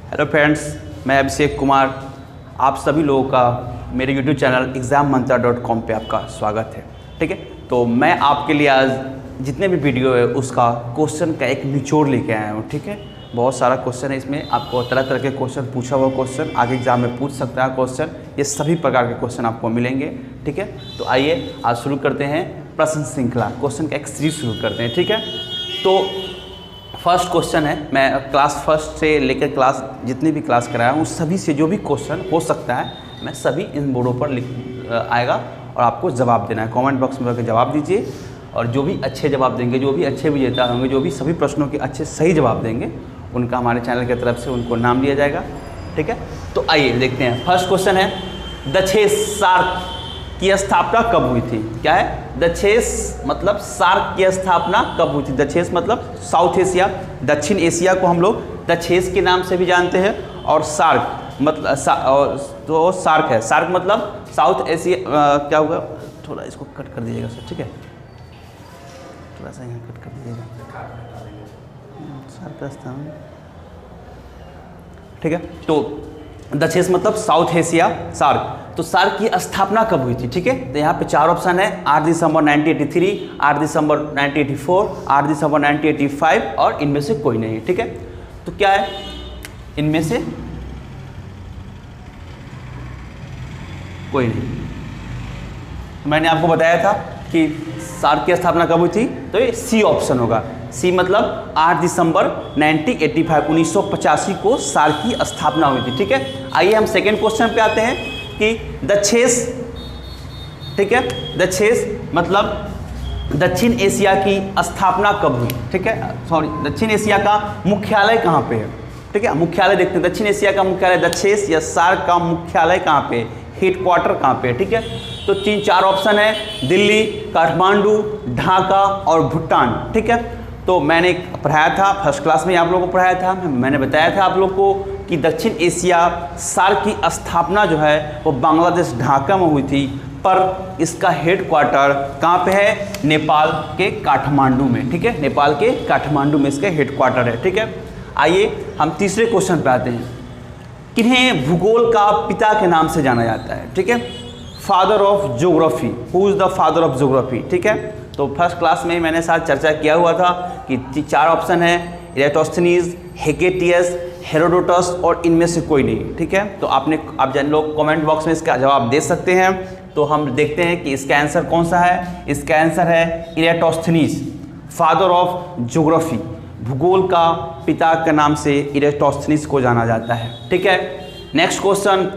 Hello friends, मैं अभिषेक कुमार। आप सभी लोगों का मेरे यूट्यूब चैनल exammantra.com पे आपका स्वागत है। ठीक है, तो मैं आपके लिए आज जितने भी वीडियो है उसका क्वेश्चन का एक निचोड़ लेके आया हूँ। ठीक है, बहुत सारा क्वेश्चन है इसमें, आपको तरह तरह के क्वेश्चन पूछा हुआ क्वेश्चन आगे एग्जाम में पूछ सकता है क्वेश्चन, ये सभी प्रकार के क्वेश्चन आपको मिलेंगे। ठीक है, तो आइए आज शुरू करते हैं प्रश्न श्रृंखला, क्वेश्चन का एक सीरीज शुरू करते हैं। ठीक है, तो फर्स्ट क्वेश्चन है, मैं क्लास फर्स्ट से लेकर क्लास जितनी भी क्लास कराया हूँ सभी से जो भी क्वेश्चन हो सकता है मैं सभी इन बोर्डों पर आएगा और आपको जवाब देना है। कमेंट बॉक्स में जवाब दीजिए और जो भी अच्छे जवाब देंगे, जो भी अच्छे विजेता होंगे, जो भी सभी प्रश्नों के अच्छे सही जवाब देंगे उनका हमारे चैनल की तरफ से उनको नाम दिया जाएगा। ठीक है, तो आइए देखते हैं। फर्स्ट क्वेश्चन है, दक्षेस सार्क की स्थापना कब हुई थी? क्या है? दक्षेस मतलब सार्क की स्थापना कब हुई थी? दक्षेस मतलब साउथ एशिया, दक्षिण एशिया को हम लोग दक्षेस के नाम से भी जानते हैं और सार्क मतलब तो सार्क है, सार्क मतलब साउथ एशिया। क्या होगा, थोड़ा इसको कट कर दीजिएगा सर। ठीक है, थोड़ा सा यहाँ कट कर दीजिएगा। सार्क स्थान, ठीक है, तो दक्षेस मतलब साउथ एशिया, सार्क। तो सार्क की स्थापना कब हुई थी? ठीक है, तो यहाँ पे चार ऑप्शन है, 8 दिसंबर 1983, 8 दिसंबर 1984, 8 दिसंबर 1985 और इनमें से कोई नहीं। ठीक है, तो क्या है इनमें से कोई नहीं। मैंने आपको बताया था कि सार्क की स्थापना कब हुई थी, तो ये सी ऑप्शन होगा। सी मतलब 8 दिसंबर 1985 1985 को सार्क की स्थापना हुई थी। ठीक है, आइए हम सेकेंड क्वेश्चन पे आते हैं कि दक्षेस, ठीक है, दक्षेस मतलब दक्षिण एशिया की स्थापना कब हुई? ठीक है, सॉरी, दक्षिण एशिया का मुख्यालय कहाँ पे है? ठीक है, मुख्यालय देखते हैं, दक्षिण एशिया का मुख्यालय दक्षेस या सार्क का मुख्यालय कहाँ पे, हेडक्वार्टर कहाँ पे? ठीक है, तो तीन चार ऑप्शन है, दिल्ली, काठमांडू, ढाका और भूटान। ठीक है, तो मैंने पढ़ाया था फर्स्ट क्लास में, आप लोगों को पढ़ाया था, मैंने बताया था आप लोग को कि दक्षिण एशिया सार्क की स्थापना जो है वो बांग्लादेश ढाका में हुई थी, पर इसका हेडक्वार्टर कहाँ पे है? नेपाल के काठमांडू में। ठीक है, नेपाल के काठमांडू में इसका हेडक्वार्टर है। ठीक है, आइए हम तीसरे क्वेश्चन पे आते हैं। किन्हें भूगोल का पिता के नाम से जाना जाता है? ठीक है, father of geography, who is the father of geography? ठीक है, तो फर्स्ट क्लास में मैंने साथ चर्चा किया हुआ था कि चार ऑप्शन है, इरेटोस्थनीज, हेकेटियस, हेरोडोटस और इनमें से कोई नहीं। ठीक है, तो आप जन लोग कमेंट बॉक्स में इसका जवाब दे सकते हैं। तो हम देखते हैं कि इसका आंसर कौन सा है। इसका आंसर है इरेटोस्थनीज, फादर ऑफ ज्योग्राफी। भूगोल का पिता के नाम से इरेटोस्थनीज को जाना जाता है। ठीक है, नेक्स्ट क्वेश्चन,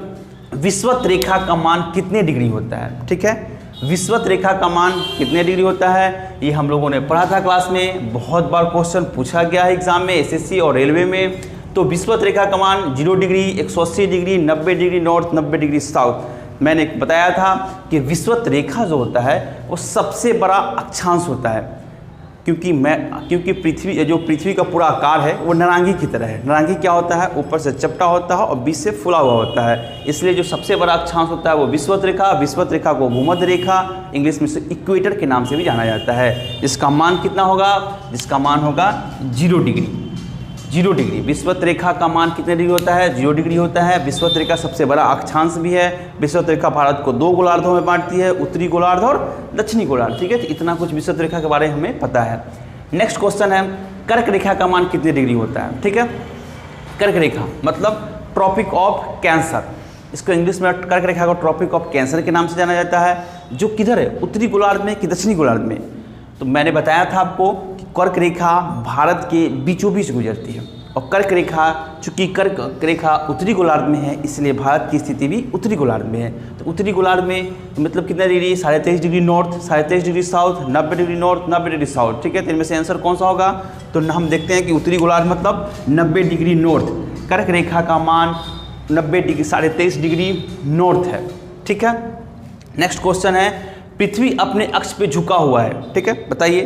विषुवत रेखा का मान कितने डिग्री होता है? ठीक है, विषुवत रेखा का मान कितने डिग्री होता है ये हम लोगों ने पढ़ा था क्लास में, बहुत बार क्वेश्चन पूछा गया है एग्जाम में, एसएससी और रेलवे में। तो विषुवत रेखा का मान 0 degree, 180 degree, 90 degree north, 90 degree south. मैंने बताया था कि विषुवत रेखा जो होता है वो सबसे बड़ा अक्षांश होता है, क्योंकि पृथ्वी का पूरा आकार है वो नारंगी की तरह है। नारंगी क्या होता है? ऊपर से चपटा होता है और बीच से फुला हुआ होता है, इसलिए जो सबसे बड़ा अक्षांश होता है वो विषुवत रेखा। विषुवत रेखा को भूमध्य रेखा, इंग्लिश में से इक्वेटर के नाम से भी जाना जाता है। इसका मान कितना होगा? जिसका मान होगा 0 डिग्री। 0 डिग्री विषुवत रेखा का मान कितने डिग्री होता है? 0 डिग्री होता है। विषुवत रेखा सबसे बड़ा अक्षांश भी है। विषुवत रेखा भारत को 2 गोलार्धों में बांटती है, उत्तरी गोलार्ध और दक्षिणी गोलार्ध। ठीक है, तो इतना कुछ विषुवत रेखा के बारे में हमें पता है। नेक्स्ट क्वेश्चन है, कर्क रेखा का मान कितने डिग्री होता है? ठीक है, कर्क रेखा मतलब ट्रॉपिक ऑफ कैंसर, इसको इंग्लिश में कर्क रेखा को ट्रॉपिक ऑफ कैंसर के नाम से जाना जाता है। जो किधर है, उत्तरी गोलार्ध में कि दक्षिणी गोलार्ध में? तो मैंने बताया था आपको कि कर्क रेखा भारत के बीचों बीच गुजरती है और कर्क रेखा, चूंकि कर्क रेखा उत्तरी गोलार्ध में है इसलिए भारत की स्थिति भी उत्तरी गोलार्ध में है। तो उत्तरी गोलार्ध में तो मतलब कितना degree? 23.5 degree north, 23.5 degree south, 90 degree north, 90 degree south. ठीक है, तो इनमें से आंसर कौन सा होगा? तो हम देखते हैं कि उत्तरी गोलार्ध मतलब 90 डिग्री नॉर्थ, कर्क रेखा का मान 90 डिग्री 23.5 डिग्री नॉर्थ है। ठीक है, नेक्स्ट क्वेश्चन है, पृथ्वी अपने अक्ष पे झुका हुआ है। ठीक है, बताइए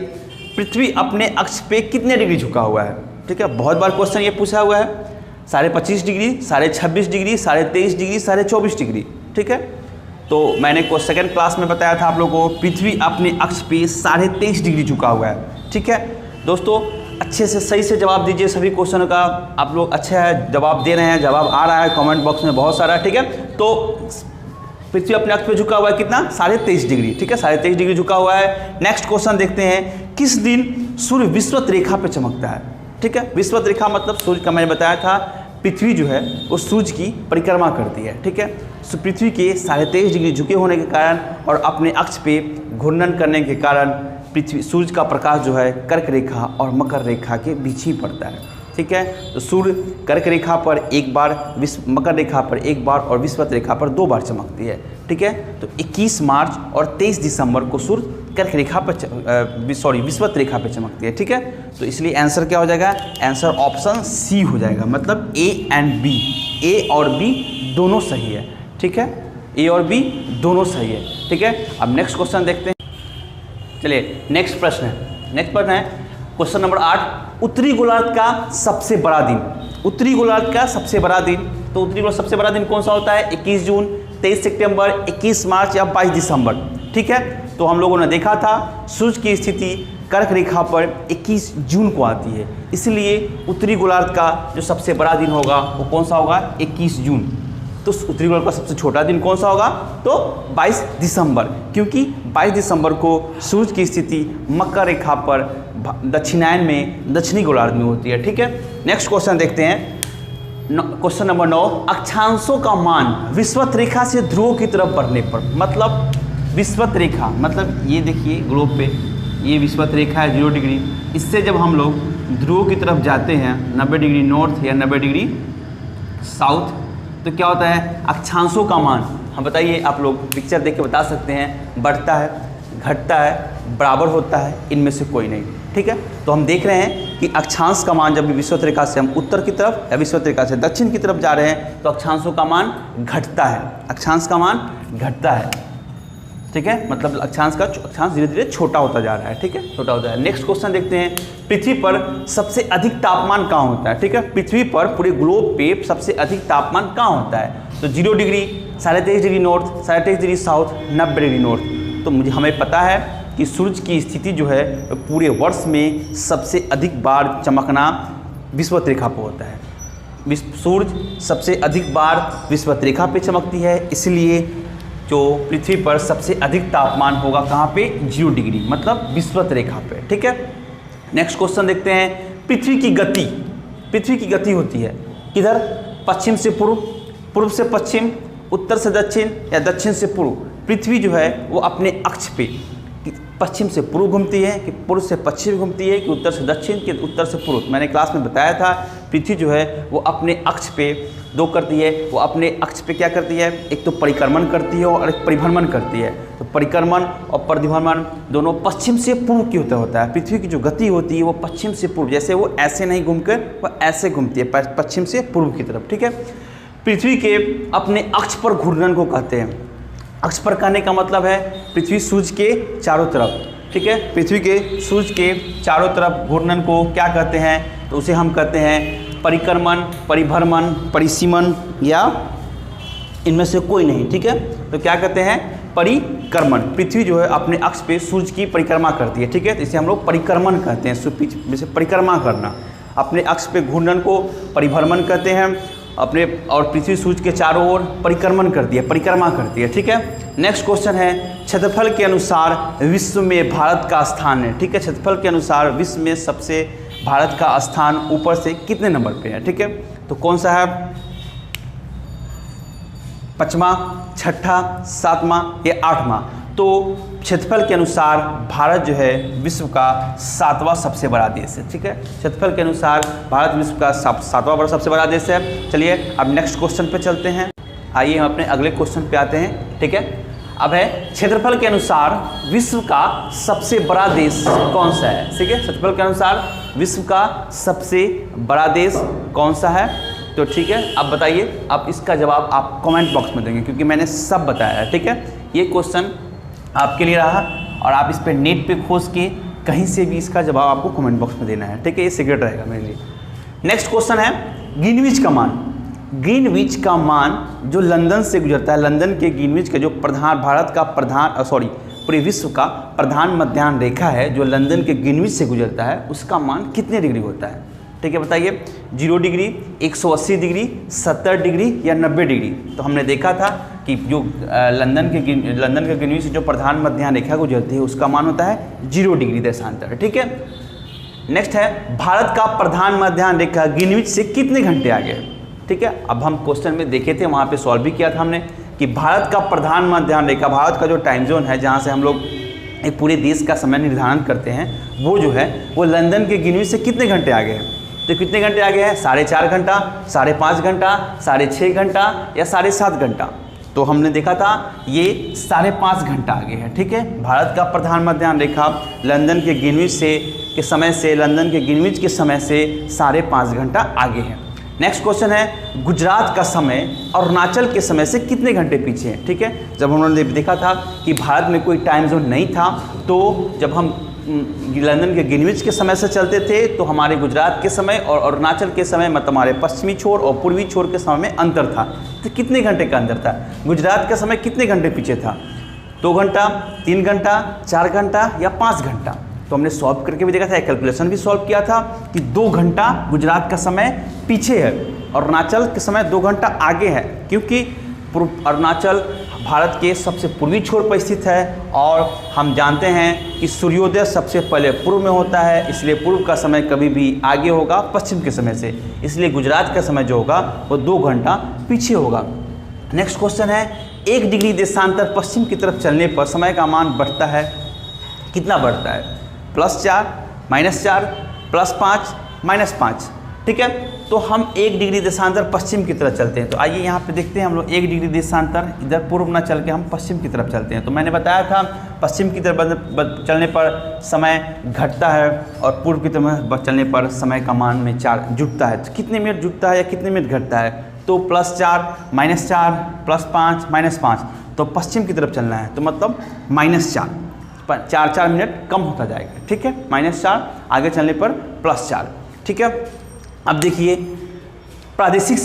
पृथ्वी अपने अक्ष पे कितने डिग्री झुका हुआ है? ठीक है, बहुत बार क्वेश्चन ये पूछा हुआ है, 25.5 डिग्री, 26.5 डिग्री, 23.5 डिग्री, 24.5 डिग्री। ठीक है, तो मैंने सेकंड क्लास में बताया था आप लोगों को, पृथ्वी अपने अक्ष पे 23.5 डिग्री झुका हुआ है। ठीक है दोस्तों, अच्छे से सही से जवाब दीजिए सभी क्वेश्चन का। आप लोग अच्छा है जवाब दे रहे हैं, जवाब आ रहा है कमेंट बॉक्स में बहुत सारा, ठीक है। तो पृथ्वी अपने अक्ष पे झुका हुआ है कितना, 23.5 डिग्री, ठीक है, 23.5 डिग्री झुका हुआ है। नेक्स्ट क्वेश्चन देखते हैं, किस दिन सूर्य विषुवत रेखा पे चमकता है, ठीक है। विषुवत रेखा मतलब सूर्य का मैंने बताया था, पृथ्वी जो है वो सूर्य की परिक्रमा करती है, ठीक है। तो पृथ्वी के 23.5 डिग्री झुके होने के कारण और अपने अक्ष पे घूर्णन करने के कारण पृथ्वी सूर्य का प्रकाश जो है कर्क रेखा और मकर रेखा के बीच ही पड़ता है, ठीक है। तो सूर्य कर्क रेखा पर एक बार, मकर रेखा पर एक बार और विषुवत रेखा पर 2 बार चमकती है, ठीक है। तो 21 मार्च और 23 दिसंबर को सूर्य कर्क रेखा पर विषुवत रेखा पे चमकती है, ठीक है। तो इसलिए आंसर क्या हो जाएगा, आंसर ऑप्शन सी हो जाएगा, मतलब ए एंड बी, ए और बी दोनों सही है, ठीक है। ए और बी दोनों सही है, ठीक है। अब नेक्स्ट क्वेश्चन देखते हैं, चलिए नेक्स्ट प्रश्न है क्वेश्चन नंबर 8, उत्तरी गोलार्ध का सबसे बड़ा दिन। उत्तरी गोलार्ध का सबसे बड़ा दिन, तो उत्तरी गोलार्ध सबसे बड़ा दिन कौन सा होता है, 21 जून, 23 सितंबर, 21 मार्च या 22 दिसंबर, ठीक है। तो हम लोगों ने देखा था सूर्य की स्थिति कर्क रेखा पर 21 जून को आती है, इसलिए उत्तरी गोलार्ध का जो सबसे बड़ा दिन होगा वो कौन सा होगा, 21 जून। तो उत्तरी गोलार्ध का सबसे छोटा दिन कौन सा होगा, तो 22 दिसंबर, क्योंकि 22 दिसंबर को सूर्य की स्थिति मकर रेखा पर दक्षिणायन में दक्षिणी गोलार्ध में होती है, ठीक है। नेक्स्ट क्वेश्चन देखते हैं, क्वेश्चन नंबर 9, अक्षांशों का मान विषुवत रेखा से ध्रुव की तरफ बढ़ने पर, मतलब विषुवत रेखा मतलब ये देखिए ग्लोब पे ये विषुवत रेखा है 0 डिग्री, इससे जब हम लोग ध्रुव की तरफ जाते हैं 90 डिग्री नॉर्थ या 90 डिग्री साउथ, तो क्या होता है, अक्षांशों का मान, हम बताइए, आप लोग पिक्चर देख के बता सकते हैं, बढ़ता है, घटता है, बराबर होता है, इनमें से कोई नहीं, ठीक है। तो हम देख रहे हैं कि अक्षांश का मान जब भी विषुवत रेखा से हम उत्तर की तरफ या विषुवत रेखा से दक्षिण की तरफ जा रहे हैं तो अक्षांशों का मान घटता है, अक्षांश का मान घटता है, ठीक है। मतलब अक्षांश धीरे धीरे छोटा होता जा रहा है, ठीक है, छोटा होता है। नेक्स्ट क्वेश्चन देखते हैं, पृथ्वी पर सबसे अधिक तापमान कहाँ होता है, ठीक है। पृथ्वी पर पूरे ग्लोब पे सबसे अधिक तापमान कहाँ होता है, तो 0 degree, 23.5 degree north, 23.5 degree south, 90 degree north. तो मुझे हमें पता है कि सूर्य की स्थिति जो है पूरे वर्ष में सबसे अधिक बार चमकना विषुवत रेखा पर होता है। सूर्य सबसे अधिक बार विषुवत रेखा पे चमकती है, इसलिए जो पृथ्वी पर सबसे अधिक तापमान होगा कहाँ पे, 0 डिग्री, मतलब विषुवत रेखा पे, ठीक है। नेक्स्ट क्वेश्चन देखते हैं, पृथ्वी की गति होती है किधर, पश्चिम से पूर्व, पूर्व से पश्चिम, उत्तर से दक्षिण या दक्षिण से पूर्व। पृथ्वी जो है वो अपने अक्ष पे पश्चिम से पूर्व घूमती है कि पूर्व से पश्चिम घूमती है कि उत्तर से दक्षिण कि उत्तर से पूर्व। मैंने क्लास में बताया था पृथ्वी जो है वो अपने अक्ष पे 2 करती है, वो अपने अक्ष पे क्या करती है, एक तो परिक्रमण करती है और एक परिभ्रमण करती है। तो परिक्रमण और परिभ्रमण दोनों पश्चिम से पूर्व की होता है। पृथ्वी की जो गति होती है वो पश्चिम से पूर्व, जैसे वो ऐसे नहीं घूमकर वो ऐसे घूमती है पश्चिम से पूर्व की तरफ, ठीक है। पृथ्वी के अपने अक्ष पर घूर्णन को कहते हैं। अक्ष पर कहने का मतलब है पृथ्वी सूर्य के चारों तरफ, ठीक है, पृथ्वी के सूर्य के चारों तरफ घूर्णन को क्या कहते हैं, तो उसे हम कहते हैं परिक्रमण, परिभ्रमण, परिसीमन या इनमें से कोई नहीं, ठीक है। तो क्या कहते हैं, परिक्रमण। पृथ्वी जो है अपने अक्ष पे सूर्य की परिक्रमा करती है, ठीक है, तो इसे हम लोग परिक्रमण कहते हैं। जैसे परिक्रमा करना, अपने अक्ष पे घूर्णन को परिभ्रमण कहते हैं अपने, और पृथ्वी सूर्य के चारों ओर परिक्रमण करती है, परिक्रमा करती है, ठीक है। नेक्स्ट क्वेश्चन है, क्षेत्रफल के अनुसार विश्व में भारत का स्थान है, ठीक है। क्षेत्रफल के अनुसार विश्व में सबसे भारत का स्थान ऊपर से कितने नंबर पे है, ठीक है। तो कौन सा है, 5वां, 6ठा, 7वां या 8वां। तो क्षेत्रफल के अनुसार भारत जो है विश्व का 7वां सबसे बड़ा देश है, ठीक है। क्षेत्रफल के अनुसार भारत विश्व का 7वां सबसे बड़ा देश है। चलिए अब नेक्स्ट क्वेश्चन पे चलते हैं, आइए हम अपने अगले क्वेश्चन पे आते हैं, ठीक है। अब है क्षेत्रफल के अनुसार विश्व का सबसे बड़ा देश कौन सा है, ठीक है। क्षेत्रफल के अनुसार विश्व का सबसे बड़ा देश कौन सा है, तो ठीक है। अब बताइए, अब इसका जवाब आप कमेंट बॉक्स में देंगे क्योंकि मैंने सब बताया है, ठीक है। ये क्वेश्चन आपके लिए रहा और आप इस पर नेट पे खोज के कहीं से भी इसका जवाब आपको कमेंट बॉक्स में देना है, ठीक है। ये सीक्रेट रहेगा मेरे लिए। नेक्स्ट क्वेश्चन है ग्रीनविच का मान। ग्रीनविच का मान जो लंदन से गुजरता है, लंदन के ग्रीनविच का जो पूरे विश्व का प्रधान मध्याह्न रेखा है जो लंदन के ग्रीनविच से गुजरता है, उसका मान कितने डिग्री होता है? ठीक है, बताइए। 0 डिग्री, 180 डिग्री, 70 डिग्री या 90 डिग्री? तो हमने देखा था कि जो लंदन के ग्रीनविच से जो प्रधान मध्याह्न रेखा गुजरती है उसका मान होता है 0 डिग्री देशांतर। ठीक है, नेक्स्ट है भारत का प्रधान मध्याह्न रेखा ग्रीनविच से कितने घंटे आगे है? ठीक है, अब हम क्वेश्चन में देखे थे, वहाँ पे सॉल्व भी किया था हमने कि भारत का प्रधान मध्याह्न रेखा, भारत का जो टाइम जोन है जहाँ से हम लोग एक पूरे देश का समय निर्धारण करते हैं, वो जो है वो लंदन के ग्रीनविच से कितने घंटे आगे है? तो कितने घंटे आगे है? 4.5 घंटा, 5.5 घंटा, 6.5 घंटा या 7.5 घंटा? तो हमने देखा था ये 5.5 घंटा आगे है। ठीक है, भारत का प्रधान मध्याह्न रेखा लंदन के ग्रीनविच के समय से 5.5 घंटा आगे है। नेक्स्ट क्वेश्चन है गुजरात का समय अरुणाचल के समय से कितने घंटे पीछे है? ठीक है, जब हमने देखा था कि भारत में कोई टाइम जोन नहीं था, तो जब हम लंदन के ग्रीनविच के समय से चलते थे तो हमारे गुजरात के समय और अरुणाचल के समय मतलब हमारे पश्चिमी छोर और पूर्वी छोर के समय में अंतर था। तो कितने घंटे का अंतर था? गुजरात का समय कितने घंटे पीछे था? 2 घंटा, 3 घंटा, 4 घंटा या 5 घंटा? तो हमने सॉल्व करके भी देखा था, एक कैलकुलेशन भी सॉल्व किया था कि 2 घंटा गुजरात का समय पीछे है, अरुणाचल के समय 2 घंटा आगे है, क्योंकि अरुणाचल भारत के सबसे पूर्वी छोर पर स्थित है और हम जानते हैं कि सूर्योदय सबसे पहले पूर्व में होता है, इसलिए पूर्व का समय कभी भी आगे होगा पश्चिम के समय से, इसलिए गुजरात का समय जो होगा वो 2 घंटा पीछे होगा। नेक्स्ट क्वेश्चन है 1 डिग्री देशांतर पश्चिम की तरफ चलने पर समय का मान बढ़ता है, कितना बढ़ता है? +4, -4, +5, -5। ठीक है, तो हम 1 डिग्री देशांतर पश्चिम की तरफ चलते हैं। तो आइए यहाँ पे देखते हैं हम लोग 1 डिग्री देशांतर इधर पूर्व ना चल के हम पश्चिम की तरफ चलते हैं। तो मैंने बताया था पश्चिम की तरफ चलने पर समय घटता है और पूर्व की तरफ चलने पर समय का मान में 4 जुटता है। तो कितने मिनट जुटता है या कितने मिनट घटता है? तो +4, -4, +5, -5। तो पश्चिम की तरफ चलना है तो मतलब -4, 4 मिनट कम होता जाएगा। ठीक है, -4 आगे चलने पर +4। ठीक है, अब देखिए प्रादेशिक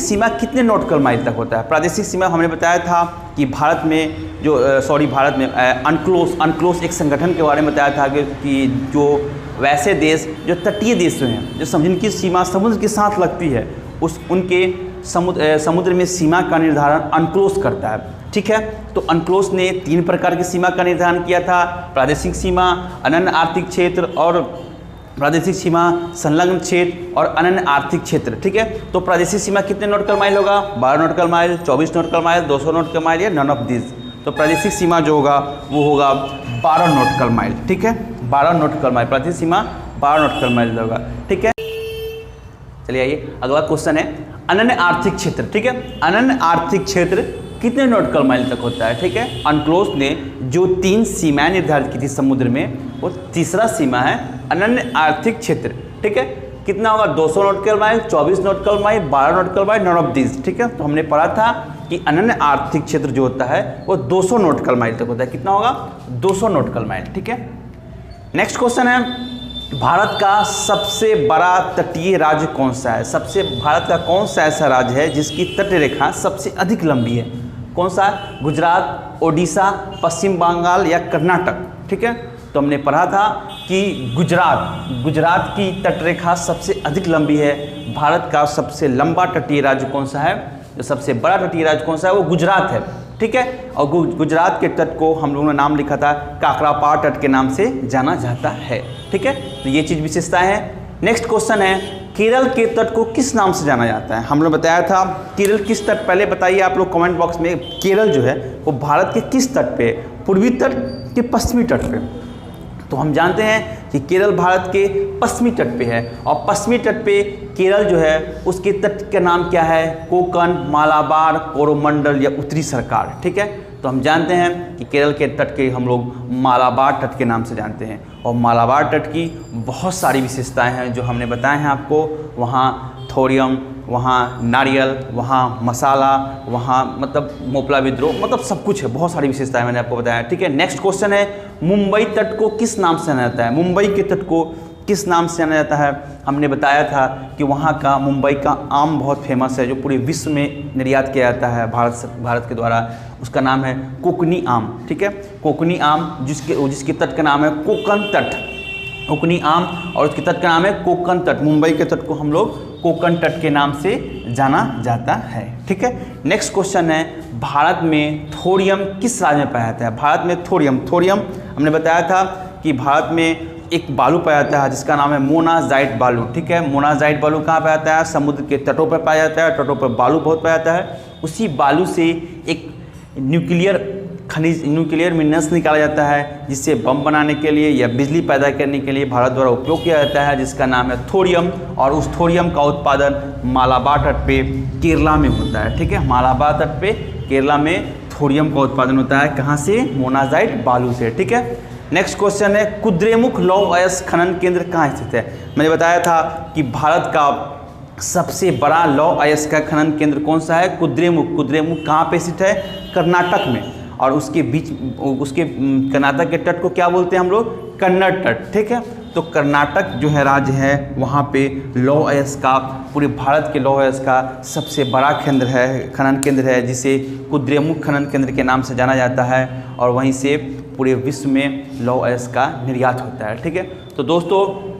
सीमा कितने नॉटिकल माइल तक होता है? प्रादेशिक सीमा हमने बताया था कि भारत में अनक्लोस एक संगठन के बारे में बताया था कि जो वैसे देश जो तटीय देश हैं, जो जिनकी सीमा समुद्र के साथ लगती है, उनके समुद्र में सीमा का निर्धारण अनक्लोस करता है। ठीक है, तो अनक्लोस ने 3 प्रकार की सीमा का निर्धारण किया था, प्रादेशिक सीमा, अनन्य आर्थिक क्षेत्र और प्रादेशिक सीमा, संलग्न क्षेत्र और अनन्य आर्थिक क्षेत्र। ठीक है, तो प्रादेशिक सीमा कितने नॉटिकल माइल होगा? 12 nautical mile, 24 nautical mile, 200 nautical mile या नन ऑफ दिस? तो प्रादेशिक सीमा जो होगा वो होगा 12 नॉटिकल माइल। ठीक है, 12 नॉटिकल माइल, प्रादेशिक सीमा 12 नॉटिकल माइल होगा। ठीक है, चलिए आइए अगला क्वेश्चन है अनन्य आर्थिक क्षेत्र। ठीक है, अनन्य आर्थिक क्षेत्र कितने नॉटिकल माइल तक होता है? ठीक है, अनक्लोस ने जो 3 सीमाएं निर्धारित की थी समुद्र में, वो तीसरा सीमा है अनन्य आर्थिक क्षेत्र। ठीक है, कितना होगा? 200 nautical mile, 24 nautical mile, 12 nautical mile, none of this. ठीक है, तो हमने पढ़ा था कि अनन्य आर्थिक क्षेत्र जो होता है वो 200 नॉटिकल माइल तक होता है। कितना होगा? 200 नॉटिकल माइल। ठीक है, नेक्स्ट क्वेश्चन है भारत का सबसे बड़ा तटीय राज्य कौन सा है? भारत का कौन सा ऐसा राज्य है जिसकी तटीय रेखा सबसे अधिक लंबी है? कौन सा? गुजरात, ओडिशा, पश्चिम बंगाल या कर्नाटक? ठीक है, तो हमने पढ़ा था कि गुजरात की तटरेखा सबसे अधिक लंबी है। भारत का सबसे लंबा तटीय राज्य कौन सा है? जो सबसे बड़ा तटीय राज्य कौन सा है? वो गुजरात है। ठीक है, और गुजरात के तट को हम लोगों ने नाम लिखा था काकरापार तट के नाम से जाना जाता है। ठीक है, तो ये चीज़ विशेषताएं हैं। नेक्स्ट क्वेश्चन है केरल के तट को किस नाम से जाना जाता है? हम लोग बताया था केरल किस तट, पहले बताइए आप लोग कमेंट बॉक्स में। केरल जो है वो भारत के किस तट पे? पूर्वी तट के पश्चिमी तट पे? तो हम जानते हैं कि केरल भारत के पश्चिमी तट पे है और पश्चिमी तट पे केरल जो है उसके तट का नाम क्या है? कोकण, मालाबार, कोरोमंडल या उत्तरी सरकार। ठीक है, तो हम जानते हैं कि केरल के तट के हम लोग मालाबार तट के नाम से जानते हैं और मालाबार तट की बहुत सारी विशेषताएं हैं जो हमने बताए हैं आपको। वहाँ थोरियम, वहाँ नारियल, वहाँ मसाला, वहाँ मतलब मोपला विद्रोह, मतलब सब कुछ है, बहुत सारी विशेषताएं मैंने आपको बताया। ठीक है, नेक्स्ट क्वेश्चन है मुंबई तट को किस नाम से जाना जाता है? मुंबई के तट को किस नाम से जाना जाता है? हमने बताया था कि वहाँ का मुंबई का आम बहुत फेमस है जो पूरे विश्व में निर्यात किया जाता है भारत के द्वारा। उसका नाम है कोकनी आम। ठीक है, कोकनी आम जिसके तट का नाम है कोकण तट। कोकनी आम और उसके तट का नाम है कोकण तट। मुंबई के तट को हम लोग कोकण तट के नाम से जाना जाता है। ठीक है, नेक्स्ट क्वेश्चन है भारत में थोरियम किस राज्य में पाया जाता है? भारत में थोरियम हमने बताया था कि भारत में एक बालू पाया जाता है जिसका नाम है मोनाजाइट बालू। ठीक है, मोनाजाइट बालू कहाँ पाया जाता है? समुद्र के तटों पर पाया जाता है। तटों पर बालू बहुत पाया जाता है। उसी बालू से एक न्यूक्लियर मिनरल्स निकाला जाता है जिससे बम बनाने के लिए या बिजली पैदा करने के लिए भारत द्वारा उपयोग किया जाता है, जिसका नाम है थोरियम। और उस थोरियम का उत्पादन मालाबार तट पे केरला में होता है। ठीक है, मालाबार तट पे केरला में थोरियम का उत्पादन होता है। कहाँ से? मोनाजाइट बालू से। ठीक है, नेक्स्ट क्वेश्चन है कुद्रेमुख लौह अयस्क खनन केंद्र कहाँ स्थित है? मैंने बताया था कि भारत का सबसे बड़ा लौह अयस्क का खनन केंद्र कौन सा है? कुद्रेमुख कहाँ पे स्थित है? कर्नाटक में। और उसके कर्नाटक के तट को क्या बोलते हैं हम लोग? कन्नड़ तट। ठीक है, तो कर्नाटक जो है राज्य है वहाँ पे लौह अयस्क का, पूरे भारत के लौह अयस्क का सबसे बड़ा केंद्र है, खनन केंद्र है, जिसे कुद्रेमुख खनन केंद्र के नाम से जाना जाता है। और वहीं से पूरे विश्व में लौह अयस्क का निर्यात होता है। ठीक है, तो दोस्तों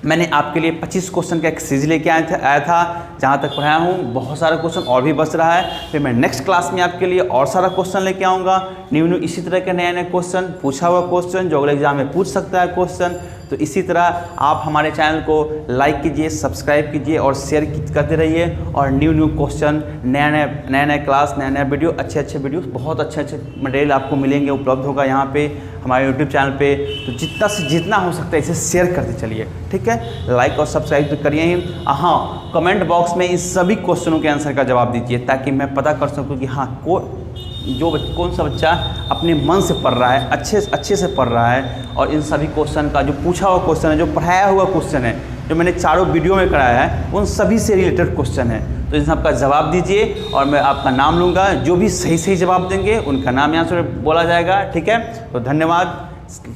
मैंने आपके लिए 25 क्वेश्चन का एक सीरीज लेके आया था। जहाँ तक पढ़ाया हूँ बहुत सारा क्वेश्चन और भी बच रहा है। फिर मैं नेक्स्ट क्लास में आपके लिए और सारा क्वेश्चन लेके आऊँगा। न्यू इसी तरह के नए क्वेश्चन, पूछा हुआ क्वेश्चन जो अगले एग्जाम में पूछ सकता है क्वेश्चन। तो इसी तरह आप हमारे चैनल को लाइक कीजिए, सब्सक्राइब कीजिए और शेयर करते रहिए। और न्यू क्वेश्चन, नया क्लास, नया वीडियो, अच्छे वीडियो, बहुत अच्छे मटेरियल आपको मिलेंगे, उपलब्ध होगा यहाँ पे हमारे यूट्यूब चैनल पे। तो जितना हो सकता है इसे शेयर करते चलिए। ठीक है, लाइक और सब्सक्राइब तो करिए ही। हाँ, कमेंट बॉक्स में इन सभी क्वेश्चनों के आंसर का जवाब दीजिए ताकि मैं पता कर सकूँ कि हाँ कौन सा बच्चा अपने मन से पढ़ रहा है, अच्छे से पढ़ रहा है। और इन सभी क्वेश्चन का जो पूछा हुआ क्वेश्चन है, जो पढ़ाया हुआ क्वेश्चन है, जो मैंने चारों वीडियो में कराया है, उन सभी से रिलेटेड क्वेश्चन है। तो इन सबका जवाब दीजिए और मैं आपका नाम लूँगा। जो भी सही जवाब देंगे उनका नाम यहाँ से बोला जाएगा। ठीक है, तो धन्यवाद।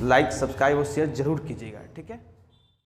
लाइक, सब्सक्राइब और शेयर जरूर कीजिएगा। ठीक है।